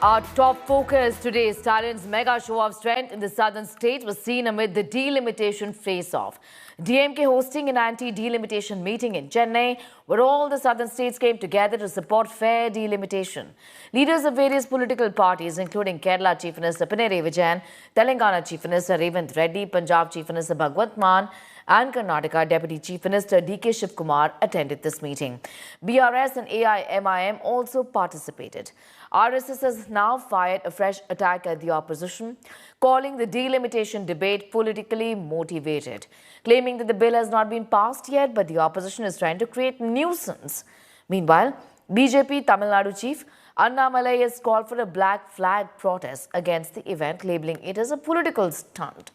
Our top focus today, Stalin's mega show of strength in the southern state was seen amid the delimitation face-off. DMK hosting an anti-delimitation meeting in Chennai, where all the southern states came together to support fair delimitation. Leaders of various political parties, including Kerala Chief Minister Pinarayi Vijayan, Telangana Chief Minister Revanth Reddy, Punjab Chief Minister Bhagwant Mann, and Karnataka Deputy Chief Minister D.K. Shivkumar attended this meeting. BRS and AIMIM also participated. RSS has now fired a fresh attack at the opposition, calling the delimitation debate politically motivated, claiming that the bill has not been passed yet, but the opposition is trying to create nuisance. Meanwhile, BJP Tamil Nadu Chief Annamalai has called for a black flag protest against the event, labeling it as a political stunt.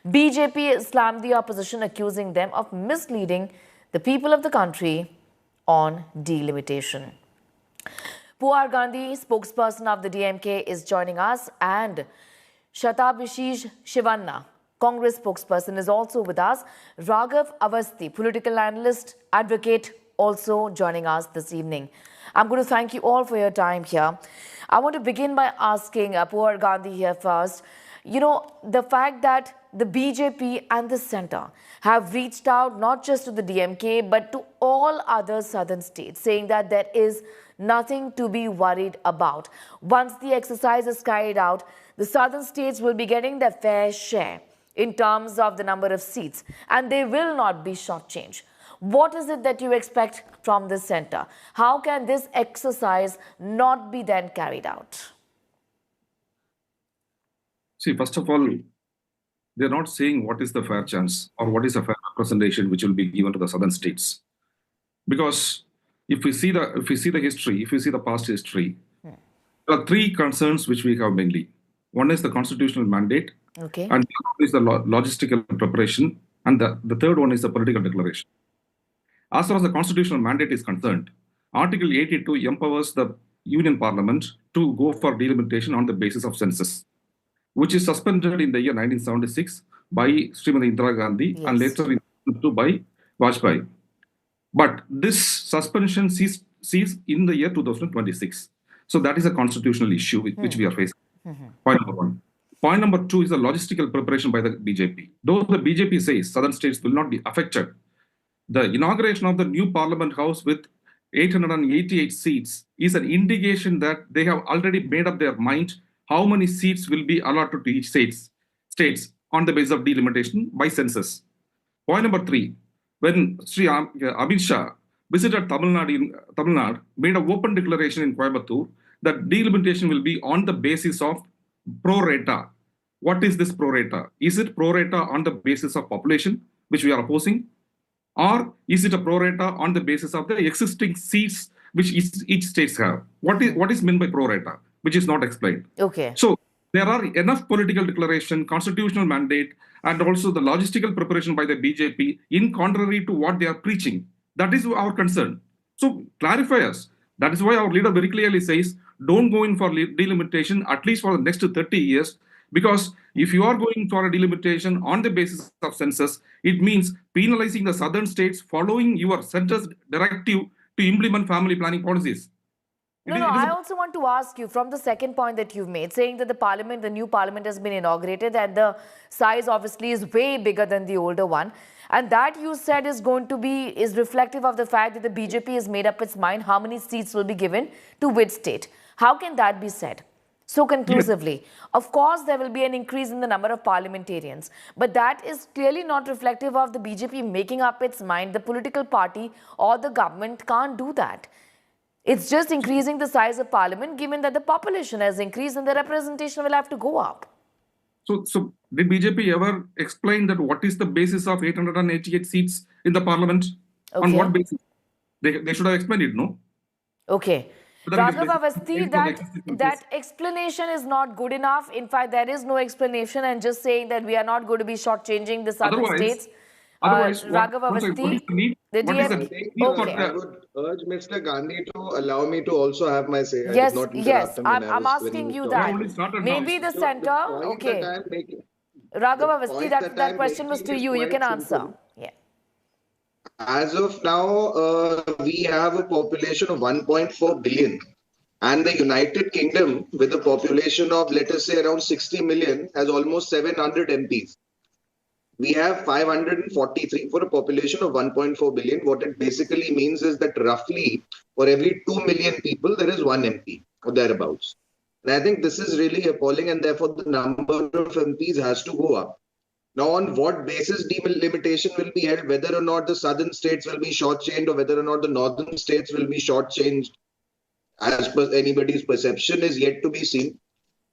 BJP slammed the opposition, accusing them of misleading the people of the country on delimitation. Puar Gandhi, spokesperson of the DMK, is joining us, and Shatabhishish Shivanna, Congress spokesperson, is also with us. Raghav Avasthi, political analyst, advocate, also joining us this evening. I'm going to thank you all for your time here. I want to begin by asking Puar Gandhi here first. You know, the fact that the BJP and the centre have reached out not just to the DMK but to all other southern states, saying that there is nothing to be worried about. Once the exercise is carried out, the southern states will be getting their fair share in terms of the number of seats, and they will not be shortchanged. What is it that you expect from this centre? How can this exercise not be then carried out? See, first of all, they're not saying what is the fair chance or what is the fair representation which will be given to the southern states. Because if we see the history, if we see the past history, there are three concerns which we have mainly. One is the constitutional mandate, and the other is the logistical preparation, and the third one is the political declaration. As far as the constitutional mandate is concerned, Article 82 empowers the Union Parliament to go for delimitation on the basis of census, which is suspended in the year 1976 by Srimati Indira Gandhi and later by Vajpayee. But this suspension ceased in the year 2026. So that is a constitutional issue which we are facing. Point number one. Point number two is the logistical preparation by the BJP. Though the BJP says southern states will not be affected, the inauguration of the new Parliament House with 888 seats is an indication that they have already made up their mind how many seats will be allotted to each states on the basis of delimitation by census. Point number three, when Sri Amit Shah visited Tamil Nadu, made an open declaration in Coimbatore that delimitation will be on the basis of pro rata. What is this pro rata? Is it pro rata on the basis of population, which we are opposing? Or is it a pro rata on the basis of the existing seats which each states have? What is meant by pro rata, which is not explained. So there are enough political declaration, constitutional mandate, and also the logistical preparation by the BJP in contrary to what they are preaching. That is our concern. So clarify us. That is why our leader very clearly says, don't go in for delimitation, at least for the next 30 years, because if you are going for a delimitation on the basis of census, it means penalizing the southern states following your center's directive to implement family planning policies. I also want to ask you from the second point that you've made, saying that the new parliament has been inaugurated and the size obviously is way bigger than the older one. And that you said is reflective of the fact that the BJP has made up its mind how many seats will be given to which state. How can that be said so conclusively? Yes. Of course, there will be an increase in the number of parliamentarians, but that is clearly not reflective of the BJP making up its mind. The political party or the government can't do that. It's just increasing the size of parliament, given that the population has increased and the representation will have to go up. So did BJP ever explain that what is the basis of 888 seats in the parliament? On what basis? They should have explained it, no? Raghav Avasthi, that explanation is not good enough. In fact, there is no explanation, and just saying that we are not going to be shortchanging the southern states. Raghav Avasthi, I would urge Mr. Gandhi to allow me to also have my say. Yes, I'm asking you that. Maybe the centre, Raghav Avasthi, that question was to you. You can answer. As of now, we have a population of 1.4 billion. And the United Kingdom, with a population of, let us say, around 60 million, has almost 700 MPs. We have 543 for a population of 1.4 billion. What it basically means is that roughly for every 2 million people, there is one MP or thereabouts. And I think this is really appalling, and therefore the number of MPs has to go up. Now, on what basis delimitation will be held, whether or not the southern states will be shortchanged or whether or not the northern states will be shortchanged, as per anybody's perception, is yet to be seen.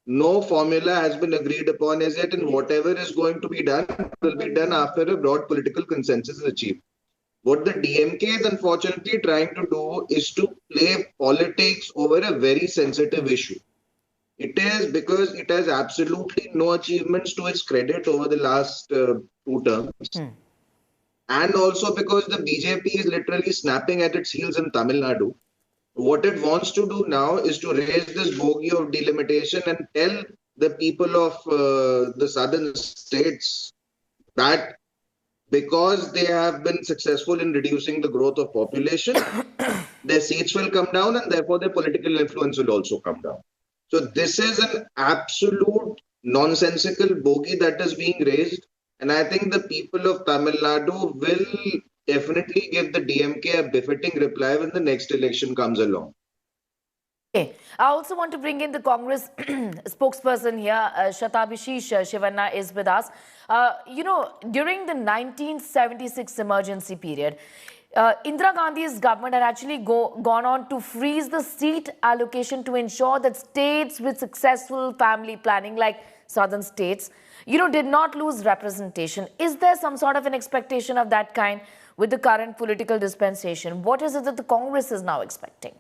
No formula has been agreed upon as yet, and whatever is going to be done will be done after a broad political consensus is achieved. What the DMK is unfortunately trying to do is to play politics over a very sensitive issue. It is because it has absolutely no achievements to its credit over the last 2 terms. And also because the BJP is literally snapping at its heels in Tamil Nadu. What it wants to do now is to raise this bogey of delimitation and tell the people of the southern states that because they have been successful in reducing the growth of population, their seats will come down and therefore their political influence will also come down. So this is an absolute nonsensical bogey that is being raised. And I think the people of Tamil Nadu will definitely give the DMK a befitting reply when the next election comes along. Okay. I also want to bring in the Congress spokesperson here, Shatabhishish Shivanna is with us. During the 1976 emergency period, Indira Gandhi's government had actually gone on to freeze the seat allocation to ensure that states with successful family planning, like southern states, did not lose representation. Is there some sort of an expectation of that kind with the current political dispensation? What is it that the Congress is now expecting?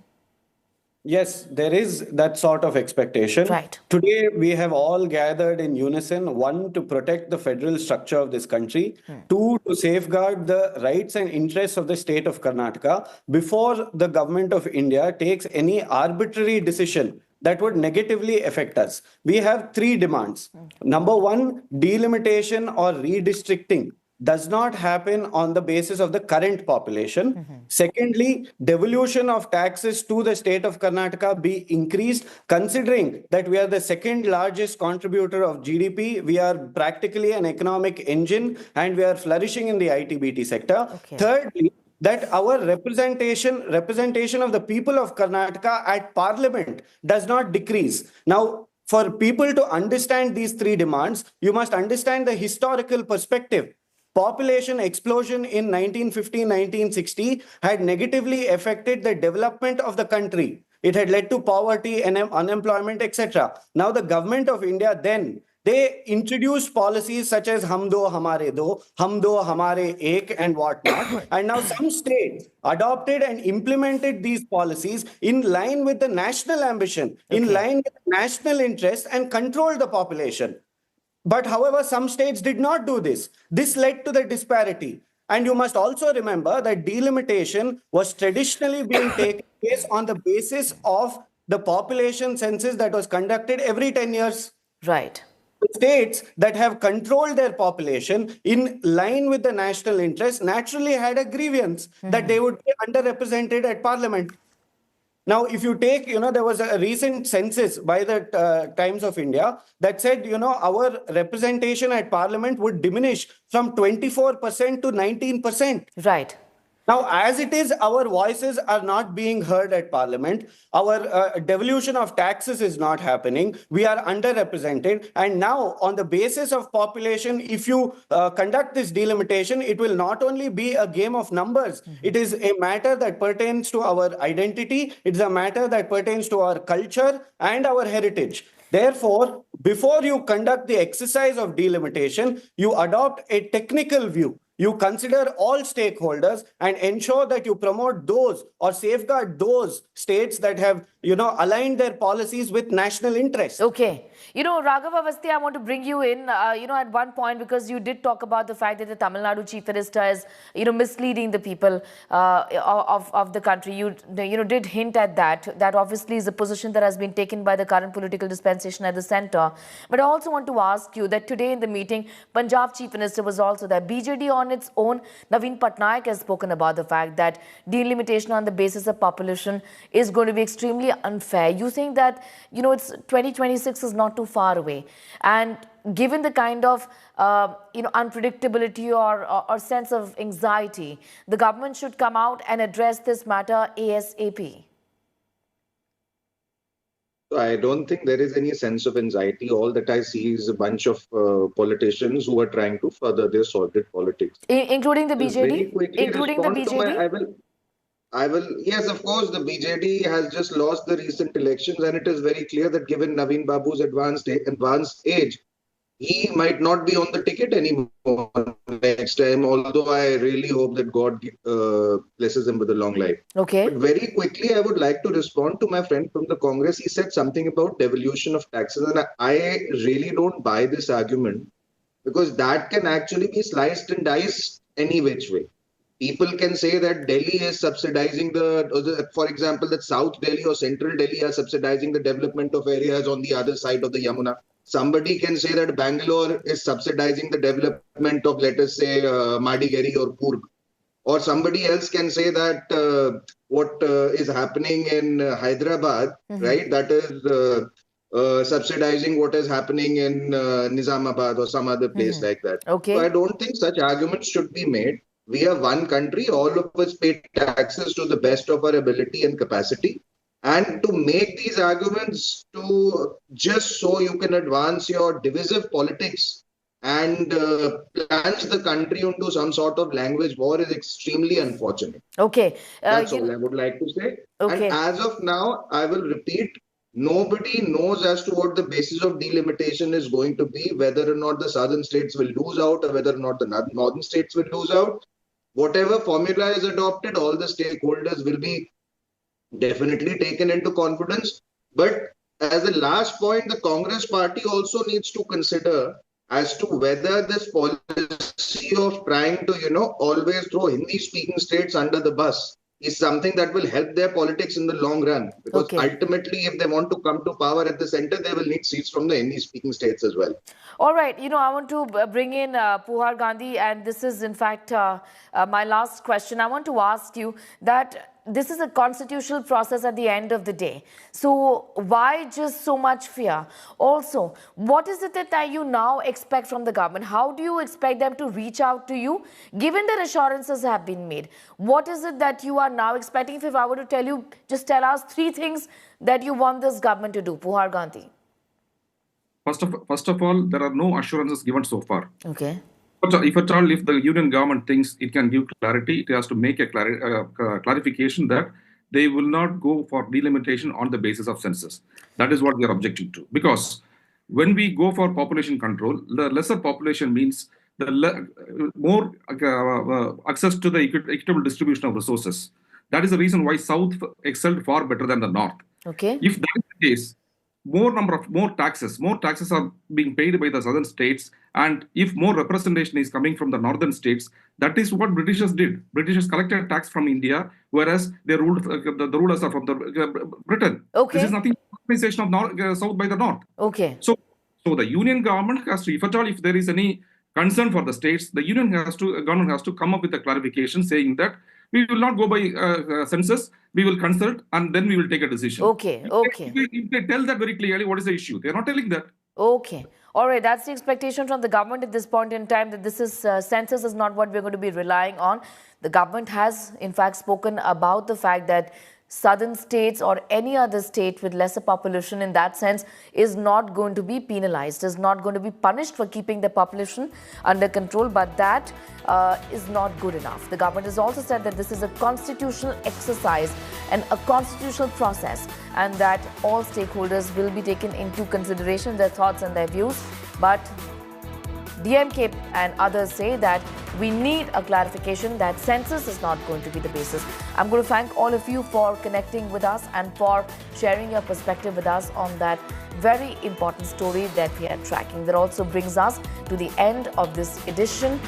Yes, there is that sort of expectation. Right. Today, we have all gathered in unison, one, to protect the federal structure of this country, two, to safeguard the rights and interests of the state of Karnataka before the government of India takes any arbitrary decision that would negatively affect us. We have 3 demands. Number 1, delimitation or redistricting does not happen on the basis of the current population. Secondly, devolution of taxes to the state of Karnataka be increased, considering that we are the second largest contributor of GDP. We are practically an economic engine and we are flourishing in the IT/BT sector. Okay. Thirdly, that our representation of the people of Karnataka at parliament does not decrease. Now, for people to understand these 3 demands, you must understand the historical perspective. Population explosion in 1950-1960 had negatively affected the development of the country. It had led to poverty and unemployment, etc. Now the government of India then, they introduced policies such as Hum Do Hamare Do, Hum Do Hamare Ek and whatnot. And now some states adopted and implemented these policies in line with the national ambition, in line with national interest, and controlled the population. But however, some states did not do this. This led to the disparity. And you must also remember that delimitation was traditionally being taken place on the basis of the population census that was conducted every 10 years. Right. States that have controlled their population in line with the national interest naturally had a grievance that they would be underrepresented at parliament. Now, if you take, there was a recent census by the Times of India that said, our representation at parliament would diminish from 24% to 19%. Right. Now, as it is, our voices are not being heard at parliament. Our devolution of taxes is not happening. We are underrepresented. And now, on the basis of population, if you conduct this delimitation, it will not only be a game of numbers. It is a matter that pertains to our identity. It's a matter that pertains to our culture and our heritage. Therefore, before you conduct the exercise of delimitation, you adopt a technical view. You consider all stakeholders and ensure that you promote those or safeguard those states that have, aligned their policies with national interests. Okay. Raghav Avasthi, I want to bring you in, at one point, because you did talk about the fact that the Tamil Nadu Chief Minister is, misleading the people of the country. You did hint at that. That obviously is a position that has been taken by the current political dispensation at the center. But I also want to ask you that today in the meeting, Punjab Chief Minister was also there. BJD on on its own. Naveen Patnaik has spoken about the fact that delimitation on the basis of population is going to be extremely unfair. You think that, it's 2026 is not too far away. And given the kind of, unpredictability or sense of anxiety, the government should come out and address this matter ASAP. I don't think there is any sense of anxiety. All that I see is a bunch of politicians who are trying to further their sordid politics. Including the Just very BJD? quickly Including the respond to BJD? I will, yes, of course, the BJD has just lost the recent elections, and it is very clear that given Naveen Babu's advanced age, he might not be on the ticket anymore next time, although I really hope that God blesses him with a long life. Okay. But very quickly, I would like to respond to my friend from the Congress. He said something about devolution of taxes, and I really don't buy this argument because that can actually be sliced and diced any which way. People can say that Delhi is subsidizing for example, that South Delhi or Central Delhi are subsidizing the development of areas on the other side of the Yamuna. Somebody can say that Bangalore is subsidizing the development of, let us say, Madigeri or Coorg. Or somebody else can say that what is happening in Hyderabad, right, that is subsidizing what is happening in Nizamabad or some other place like that. Okay. So I don't think such arguments should be made. We are one country. All of us pay taxes to the best of our ability and capacity. And to make these arguments to just so you can advance your divisive politics and plunge the country into some sort of language war is extremely unfortunate. Okay. That's all I would like to say. Okay. And as of now, I will repeat, nobody knows as to what the basis of delimitation is going to be, whether or not the southern states will lose out or whether or not the northern states will lose out. Whatever formula is adopted, all the stakeholders will be definitely taken into confidence. But as a last point, the Congress party also needs to consider as to whether this policy of trying to, always throw Hindi-speaking states under the bus is something that will help their politics in the long run. Because ultimately, if they want to come to power at the center, they will need seats from the Hindi-speaking states as well. All right. I want to bring in Puhar Gandhi, and this is, in fact, my last question. I want to ask you that this is a constitutional process at the end of the day. So why just so much fear? Also, what is it that you now expect from the government? How do you expect them to reach out to you, given that assurances have been made? What is it that you are now expecting? If I were to tell you, just tell us 3 things that you want this government to do. Puhar Gandhi. First of all, there are no assurances given so far. Okay. But if at all, if the union government thinks it can give clarity, it has to make a clarification that they will not go for delimitation on the basis of census. That is what we are objecting to. Because when we go for population control, the lesser population means the more access to the equitable distribution of resources. That is the reason why South excelled far better than the North. Okay. If that is the case, more taxes are being paid by the southern states, and if more representation is coming from the northern states, that is what Britishers did. Britishers collected tax from India, whereas they ruled the rulers are from the Britain. Okay. This is nothing organization of South by the North. Okay. So the union government has to, if there is any concern for the states, the government has to come up with a clarification saying that we will not go by census, we will consult, and then we will take a decision. Okay, okay. If they tell that very clearly, what is the issue? They are not telling that. Okay. All right, that's the expectation from the government at this point in time, that this is census is not what we're going to be relying on. The government has, in fact, spoken about the fact that southern states or any other state with lesser population in that sense is not going to be penalized, is not going to be punished for keeping the population under control, but that is not good enough. The government has also said that this is a constitutional exercise and a constitutional process, and that all stakeholders will be taken into consideration, their thoughts and their views. But DMK and others say that we need a clarification that census is not going to be the basis. I'm going to thank all of you for connecting with us and for sharing your perspective with us on that very important story that we are tracking. That also brings us to the end of this edition.